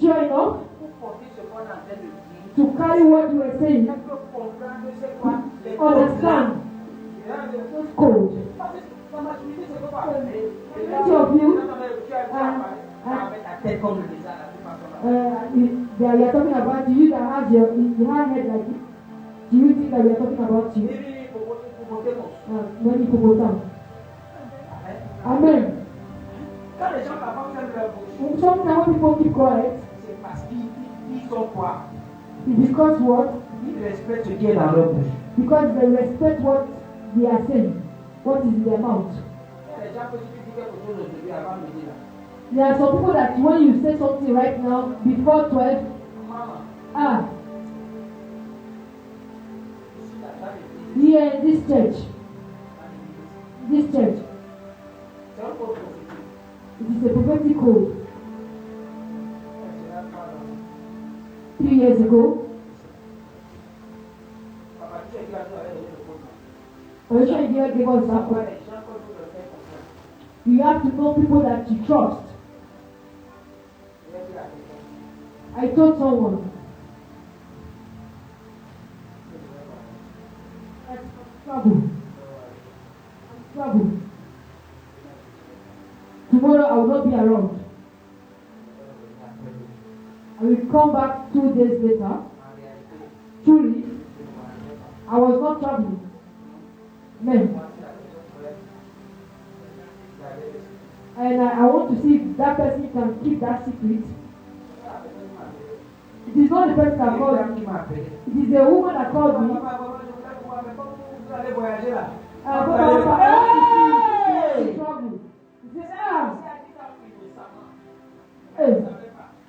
sure enough, Pour porter ce qu'on est en train de dire. to carry what you are saying, Elle peut comprendre c'est quoi les understand those codes. La maturité, c'est quoi? Many of you, avec ta tête comme le désert, la toute façon. they are talking about you that has your head like this. Do you think that we are talking about you? Many people down. Amen. Quand les gens ferment leur bouche, Sometimes when people keep quiet, c'est parce qu'ils sont quoi? it's because what? Ils respectent ce qui est dans leur bouche. Because they respect what they are saying, what is in their mouth. Les gens peuvent dire quelque chose aujourd'hui avant midi là. There are some people that when you say something right now, before 12, Maman, ici la femme est ici. here in this church, C'est un code prophétique. it is a prophetic code. C'est la femme. 3 years ago, Papa, tu es qui a joué avec le code là? Original idea gave us that Pourquoi code. les gens peuvent le faire comme ça? You have to know people that you trust. I told someone, trouble. Tomorrow I will not be around. I will come back 2 days later. Truly, I was not traveling. Men. And I want to see if that person can keep that secret. It is not the person that called me. It is the woman that called me.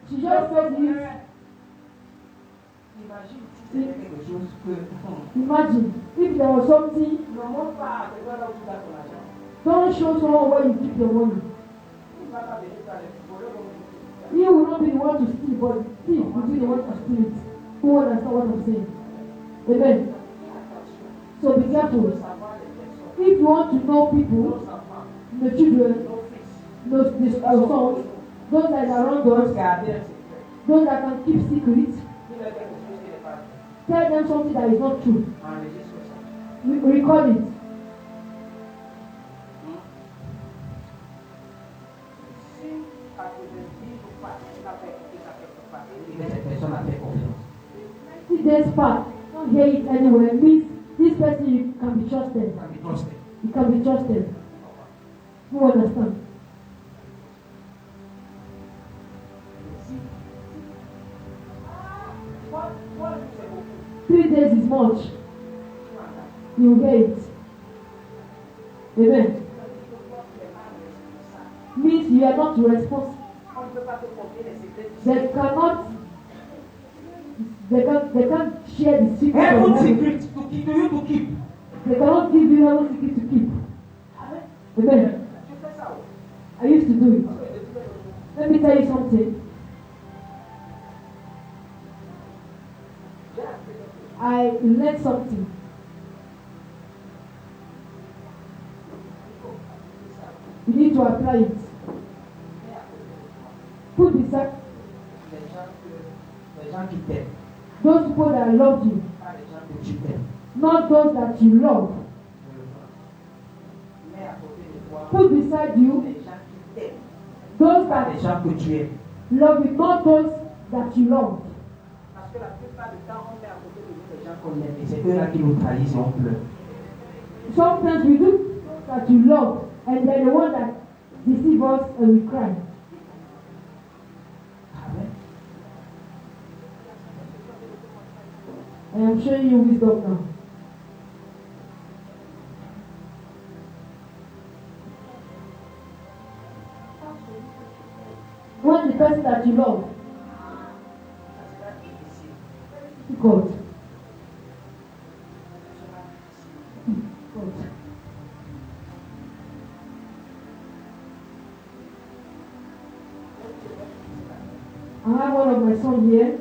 She just said this. Imagine if there was something. Don't show someone where you keep your money. You will not be the one to steal, but thief will be the one to steal it. Who understand what I'm saying? Amen. So be careful. If you want to know people, the children, those sons, those that are around us, those that can keep secrets, tell them something that is not true. Record it. Days back, don't hear it anywhere. Means this person you can be trusted. You can be trusted. You understand? Three days is much. You will get it. Amen. Means you are not responsible. They can't share the secret. Heaven secret to you to keep. They cannot give you heaven secret to keep. Amen. I used to do it. Let me tell you something. I learned something. You need to apply it. Put beside those people that love you, not those that you love. Put beside you those that love you, not those that you love. Sometimes we do that you love, and they're the one that deceive us and we cry. I am showing you wisdom now. When the person that you love, God. I have one of my sons here.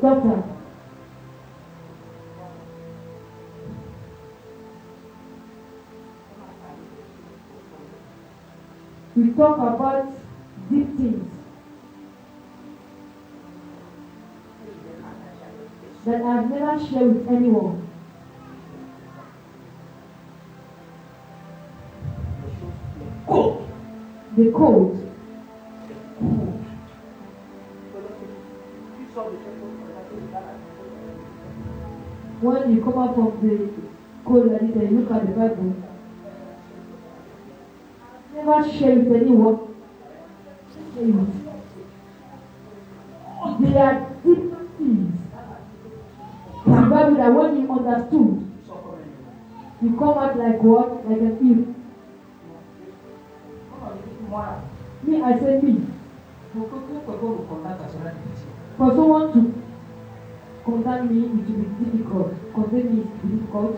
Doctor. We talk about deep things that I've never shared with anyone. The code. When you come out from the code and you look at the Bible, never share with anyone. They are deep things. The Bible that when you understood, you come out like what? Like an eel. Me, I say me. For someone to contact me, it will be difficult. Contact me is difficult.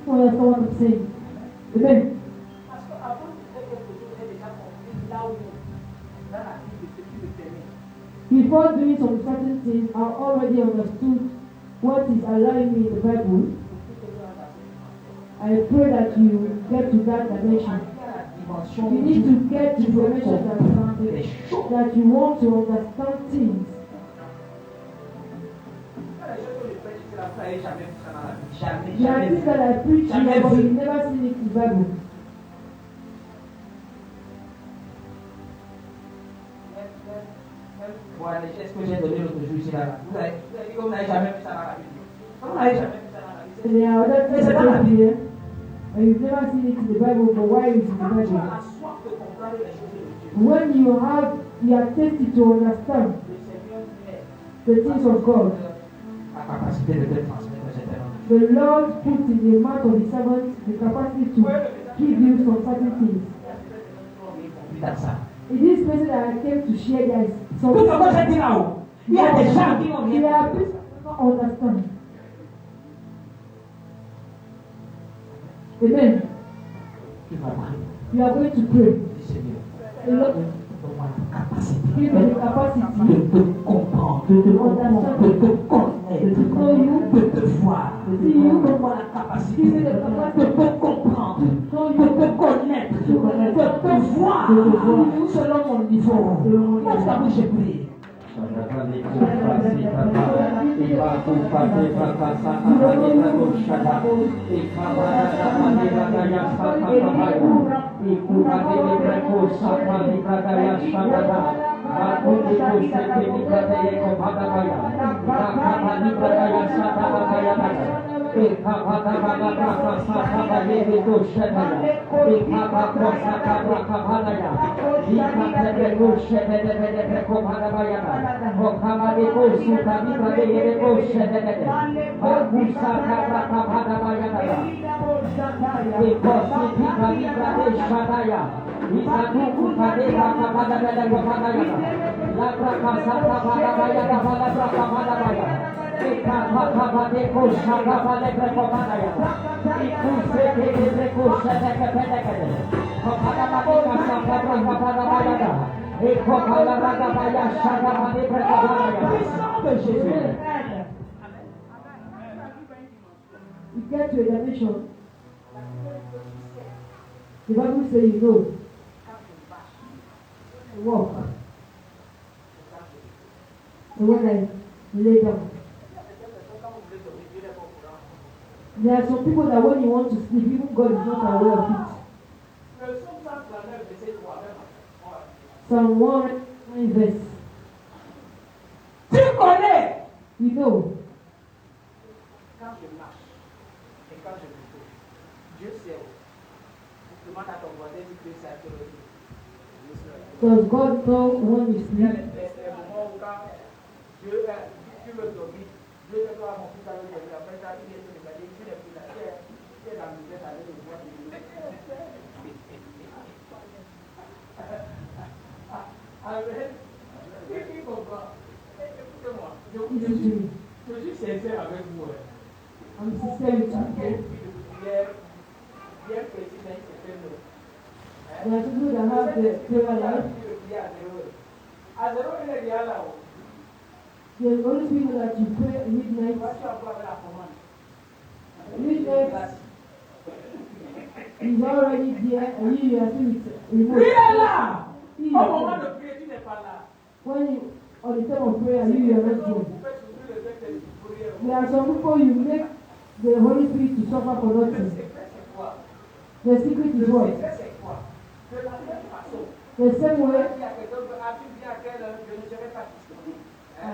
So that's what I'm saying. Amen. Before doing some certain things, I already understood what is allowing me in the Bible. I pray that you get to that dimension. You need to get to the dimension that you want to understand things. There are things that I preach here, but you've never seen it in the Bible. Voilà les gestes que j'ai donnés l'autre jour ici là. Vous avez dit que vous n'avez jamais vu ça dans la Bible. Vous n'avez jamais vu ça dans la Bible. There are other things that here, and you've never seen it in the Bible, but why is it in the Bible? When you are tasted to understand the things of God, the Lord put in the mouth of His servant the capacity to give you some certain things. In this person that I came to share, there is some things that they are people not understand. Amen. You are going to pray. Lord, give me the capacity de comprendre, de te connaître, to know you, de te voir, donne-moi la capacité de te comprendre, de te connaître, de te voir selon mon niveau. Lève ta bouche et prie. You get to a dimension. The Bible says you know. Walk. And when I lay down. There are some people that when you want to sleep, even God is not aware of it. Psalm 1 verse. Tu connais. You know. Quand je marche et quand je me couche, Dieu sait où. Demande à ton voisin si Dieu sait à quelle heure. Does God know when you Il y a sleep? des moments où quand Dieu veut dormir, Dieu te doit mon fils avec lui. Après ça, il vient te regarder, tu n'es plus là. Tu es dans la misère avec le voix de Dieu. Amen. Qui comprend? Écoutez-moi. Je suis sincère avec vous. I'm sincere with you. Bien précis dans une certaine heure. There are people that have the prayer life. À zéro, il est déjà là-haut. There's only people that you pray at midnight. Midnight is already there and you are still with remote. Il est là! Au moment de prier, tu n'es pas là. When you, on the time of prayer, you are not there. There are some people you make the Holy Spirit to suffer for nothing. The secret is what? The same way.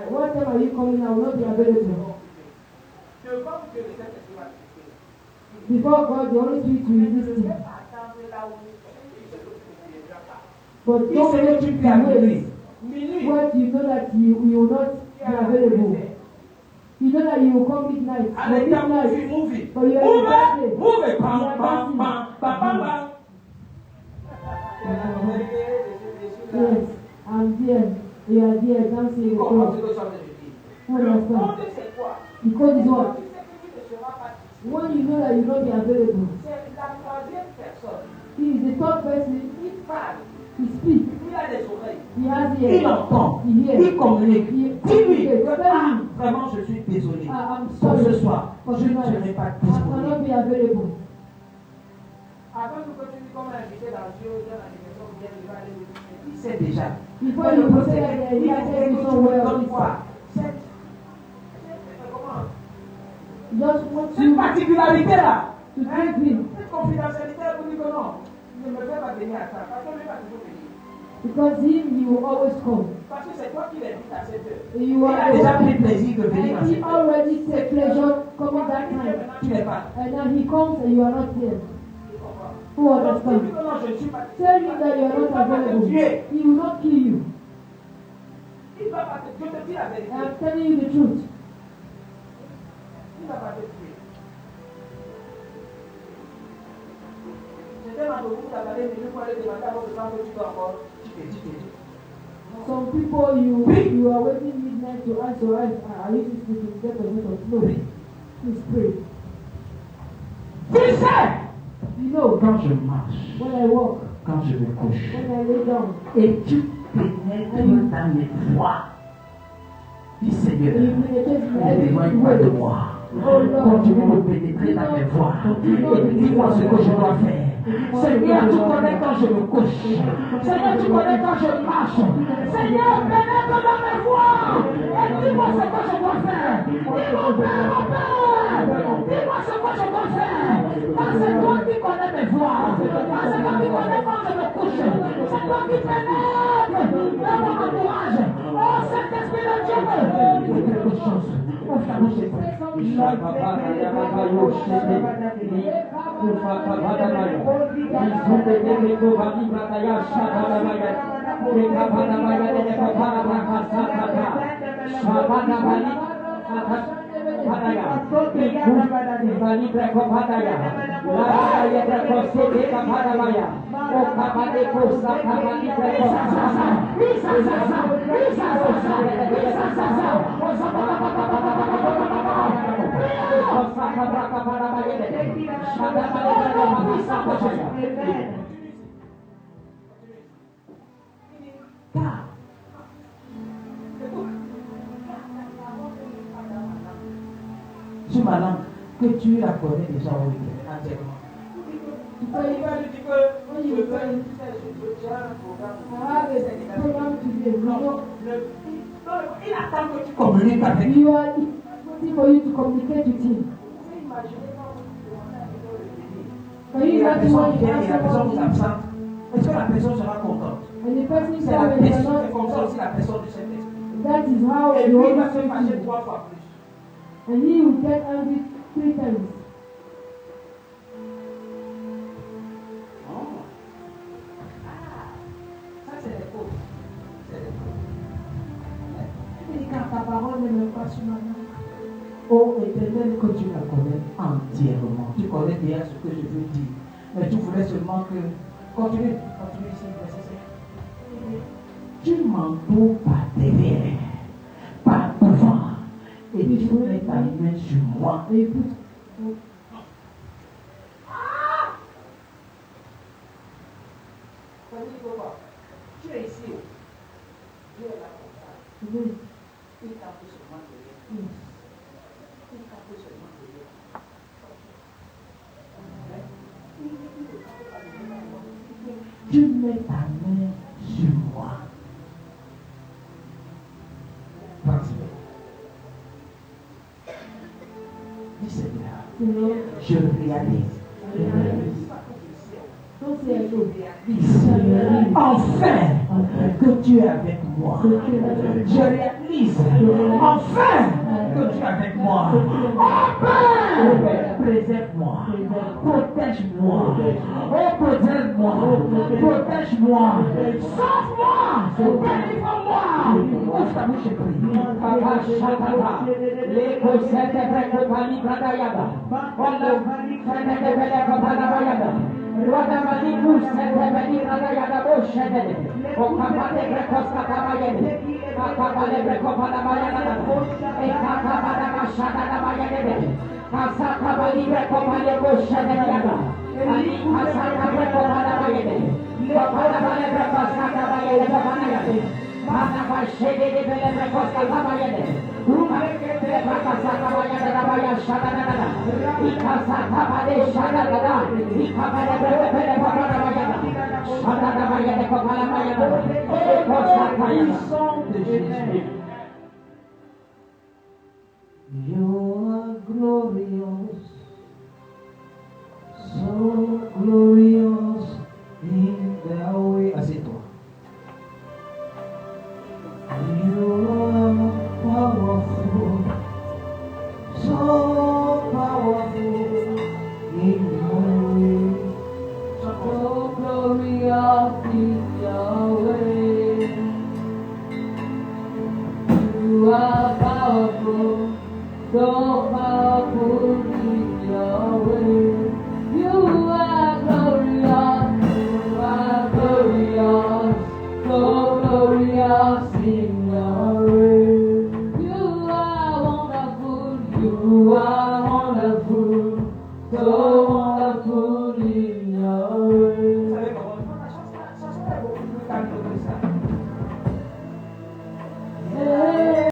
What time are you coming? I will not be available. Before God, the Holy Spirit will listen. But don't make it be what you know that you will not be available. You know that you will come midnight. But you are yes, I'm there. You are there dancing with God. Understand? Because it's what? When you know that you will not be available. He is the third person. He speaks. He has ears. Il entend. He hears. Il communique. Dis-lui. Vraiment, je suis désolé. I'm Pour sorry. ce soir, je ne serai pas disponible. I cannot be available. Avant que tu dis comment inviter dans Dieu, dans la maison, bien, il va aller le dire. Il sait déjà. Il faut lui poser la question. Just want Cette particularité-là, to treat him. cette confidentialité, vous dites que non, ne me fais pas venir à ça, parce que lui va toujours venir. Because him, he will always come. Parce que c'est toi qui l'invites à cette heure. You Il are a déjà pris plaisir de venir à and he cette heure. already take pleasure coming that time. Maintenant, tu n'es pas. And now he comes and you are not there. Tu comprends? Who Donc, understand? dis que non, je ne suis pas. Tell him that you are Il ne not va pas te available. tuer. He will not kill you. Il ne va pas te tuer. Je te dis la vérité. I'm telling you the truth. Il ne va pas te tuer. Je demande beaucoup d'aller venir pour aller demander à votre femme que tu dois encore. Tu te dis. Some people you are waiting midnight to ask your wife, are you sleeping? Get a bit of no. Please pray. Tu sais, You know, quand je marche, when I walk, quand je me couche, when I lay down, et tu pénètres dans mes voies, dis Seigneur, and you penetrate my ne t'éloigne pas de moi. Oh Lord, Continue de pénétrer dans mes voies. Et dis-moi ce que je dois faire. Seigneur, tu connais quand je me couche. Seigneur, tu connais quand je marche. Seigneur, pénètre dans mes voies. Et dis-moi ce que je dois faire. Dis-moi, Père. Dis-moi ce que je dois faire. Parce que c'est toi qui connais mes voies. Parce que c'est toi qui connais quand je me couche. C'est toi qui pénètre dans mon entourage. Oh, Saint-Esprit de Dieu, fais quelque chose. Sur ma langue, que tu la connais déjà entièrement. Il va lui dire que je veux faire un programme. Il attend que tu communiques avec lui. you are waiting for you to communicate with him. Can you Et la imagine personne when you vient et ask la personne someone vous absente. Est-ce que la personne sera contente? and the person C'est la comes and you are personne, c'est not, comme ça aussi la personne du Saint-Esprit. that is how Et you lui, il va always se fâcher treat 3 fois plus. him. And he will get angry 3 times. Ça, c'est des fautes. C'est des fautes. Il dit quand ta parole ne met pas sur ma langue. Oh Éternel, que tu la connais entièrement. Tu connais bien ce que je veux dire. Mais tu voulais seulement que. Continue ici, verset 5. Tu m'entoures par derrière, par devant, et tu mets ta main sur moi. Et écoute, Ça veut dire quoi? Tu es ici. Dieu est là pour ça. oui, Il t'a pris seulement derrière. oui. Il t'a pris seulement derrière. Tu mets ta main sur moi. Transmets. Dis Seigneur, Seigneur, je réalise. non c'est un jour. Enfin que tu es avec moi. Je réalise enfin que tu es avec moi. Enfin, préserve-moi, protège-moi, oh protège-moi, protège-moi, sauve-moi, délivre-moi. Ouvre ta bouche et prie. Papa Shatata, les cossettes de compagnie Bradayada, on l'a fait de belle compagnie. Rodamani Museveni Radayada Boshede, Okapade Brekoska Tabayede, Akapade Brekopada Bayada, Ekakabada Mashada Bayade, Kasakabali Brekopade Boshede Yada, Ali Kasaka Brekopada Bayade, Kapada Bale Brekoska Tabayede Babayade, Mana Bashede de Bele Brekoska Tabayede, You are glorious, so glorious in the way. Asyik-tu. You are powerful, so powerful in your way. So glorious in your way. You are powerful, so powerful in your way. You are glorious, so glorious in your way. You are wonderful, you are